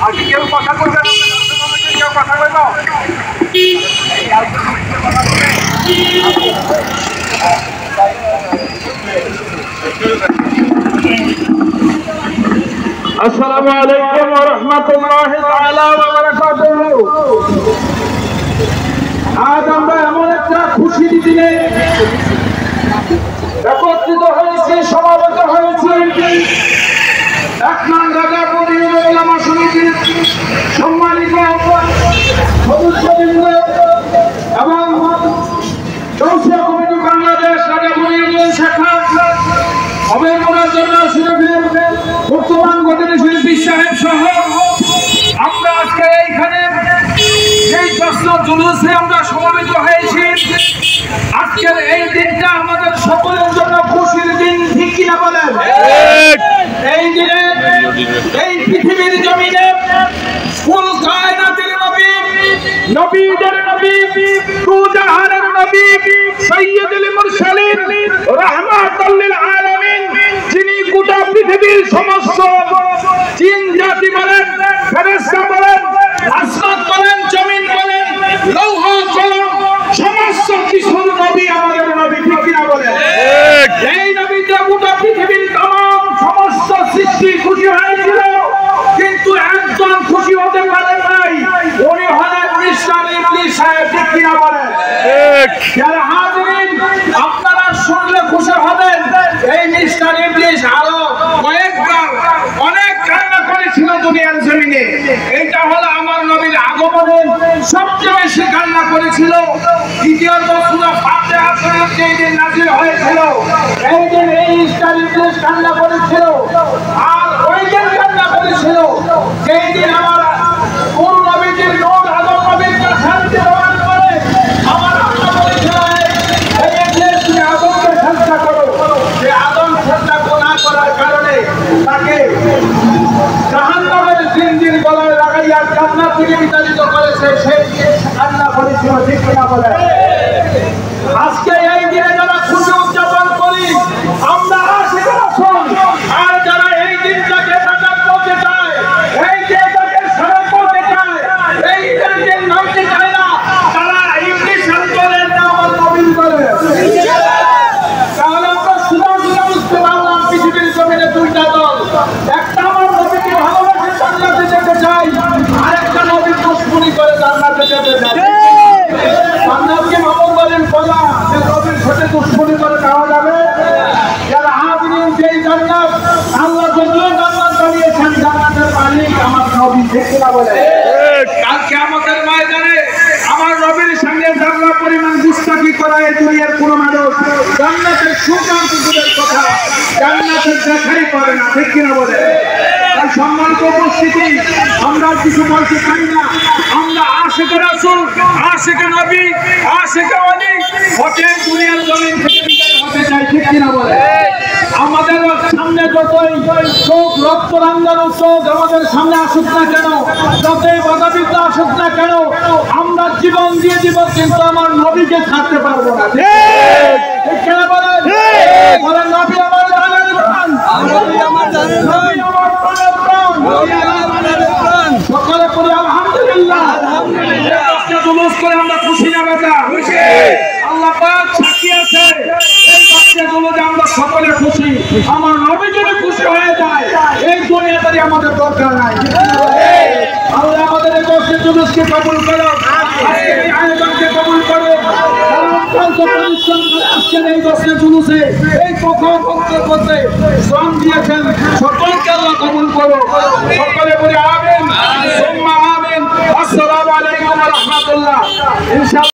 আজকে কেউ কথা বলবে না, কেউ কথা বলবো। আসসালামু আলাইকুম ওয়া রাহমাতুল্লাহি তাআলা ওয়া বারাকাতুহু। আজ আমরা এমন একটা খুশির দিনে একত্রিত হয়েছি, সমাবেত হয়েছি। এক নং রাজাপুর ইউনিয়ন উলামা সমিতির সম্মানিত সদস্যবৃন্দ এবং চৌষিয়া কমিটি বাংলাদেশ রাজাপুর ইউনিয়ন শাখা অবেতনের জন্য শরীফের বর্তমান গঠনে শিল্পী সাহেব সহ আমরা আজকে এইখানে এই জশ্ন জুলুসে আমরা সমবেত হয়েছি। আজকের এই দিনটা আমাদের সকলের জন্য খুশির দিন, ঠিক কিনা বলেন? এই দিনে এই পৃথিবীর জমিনে কুল কায়নাতের নবী, নবীদের নবী, দুজাহানের নবী, সাইয়্যিদুল মুরসালিন, রাহমাতুল লিল আলামিন, যিনি গোটা পৃথিবীর সমস্ত জিন জাতি বলেন, ফেরেশতা বলেন, আসমান বলেন, জমিন বলেন, লৌহ কলম সমস্ত কিছুর নবী আমাদের নবী, ঠিক কিনা বলেন? এই নবীতে গোটা পৃথিবীর तमाम সমস্ত সৃষ্টি খুশি হয়েছিল, কিন্তু একজন খুশি হতে পারেন নাই, উনি হলেন মিস্টার ইবলিস সাহেব, ঠিক কিনা বলেন? যারা হাজিরিন আপনারা শুনলে খুশি হবেন, এই মিস্টার ইবলিস আলো কয়েকবার অনেক কান্না করেছিল দুনিয়ার জমিনে। এইটা হলো আমার নবীর আগমনে সবচেয়ে বেশি কান্না করেছিল। দ্বিতীয়ত সূরা ফাতিহা শরীফ যেই দিন নাযিল হয়েছিল, এই দিন এই মিস্টার ইবলিস কান্না করেছিল। আর ওই দিন কান্না করেছিল যেই দিন আমার কোন নবীজির নূর আদম নবীর কাছে প্রমাণ করে আমার আল্লাহ বলেছিল, এই ইবলিস তুমি আদমকে সাজদা করো। যে আদম সাজদা না করার কারণে তাকে জাহান্নামের জিনজির গলায় লাগাইয়া জান্নাত থেকে বিতাড়িত করেছে, সেই কান্না করেছিল, ঠিক কিনা বলে? আজকে এই দিনে যারা খুশি উদযাপন করি আমরা আশিক রাসূল, আর যারা এই দিনটাকে নাজাত বলতে চায়, এই দিনটাকে সারা বলতে চায়, এই দিনকে নামতে চায় না, তারা ইবলিস আন্দোলনের নাম নবীন করে। তাহলে আমরা শুধু বুঝতে পারলাম পৃথিবীর জমিনে দুইটা দল, একটা আমার নবীকে ভালোবাসে জান্নাতে যেতে চাই, আরেকটা নবীর দুশমনি করে জান্নাতে যেতে চায়। জান্নাতকে মামুন বলেন বলা, যে নবীর সাথে দুশমনি করে যাওয়া যাবে? যারা হাজিরিন, যেই জান্নাত আল্লাহ যদিও জান্নাত বানিয়েছেন, জান্নাতের মালিক আমার নবী, ঠিক কিনা বলে? কাল কিয়ামতের ময়দানে আমার নবীর সঙ্গে যারা পরিমাণ গুস্তাখি করা এই দুনিয়ার কোন মানুষ জান্নাতের সুকান্ত দূরের কথা জান্নাতের দেখাই করে না, ঠিক কিনা বলে? তাই সম্মানিত উপস্থিতি, আমরা কিছু বলতে চাই না, আমরা আশিকে রাসূল, আশিকে নবী, আশিকে ওলি হতে দুনিয়ার জমিন থেকে বিদায় হতে চাই, ঠিক কিনা বলে? আমাদের সামনে যতই চোখ রক্ত রাঙ্গানো চোখ আমাদের সামনে আসুক না কেন, যতই বাধাবিঘ্ন আসুক না কেন, আমরা জীবন দিয়ে দিব, কিন্তু আমার নবীকে ছাড়তে পারবো না, ঠিক কিনা বলেন? বলেন নবী আমার জানের প্রাণ, নবী আমার জানের প্রাণ, সকালে পড়ি আলহামদুলিল্লাহ। জুলুস করে আমরা খুশি না বেটা? আল্লাহ পাক সাক্ষী আছে, এই বাচ্চা জুলুসে আমরা সকলে খুশি। আমার নবী যদি খুশি হয়ে যায়, এই দুনিয়াতে আমাদের দরকার নাই। আল্লাহ আমাদের এই দশটি জুলুসকে কবুল করো, আজকের এই আয়োজনকে কবুল করো। আজকের এই দশটি জুলুসে এই কথা বলতে শ্রম দিয়েছেন, সকলকে আল্লাহ কবুল করো। সকলে বলি আমিন, সুম্মা আমিন। আসসালামু আলাইকুম ওয়া রাহমাতুল্লাহ। ইনশাআল্লাহ।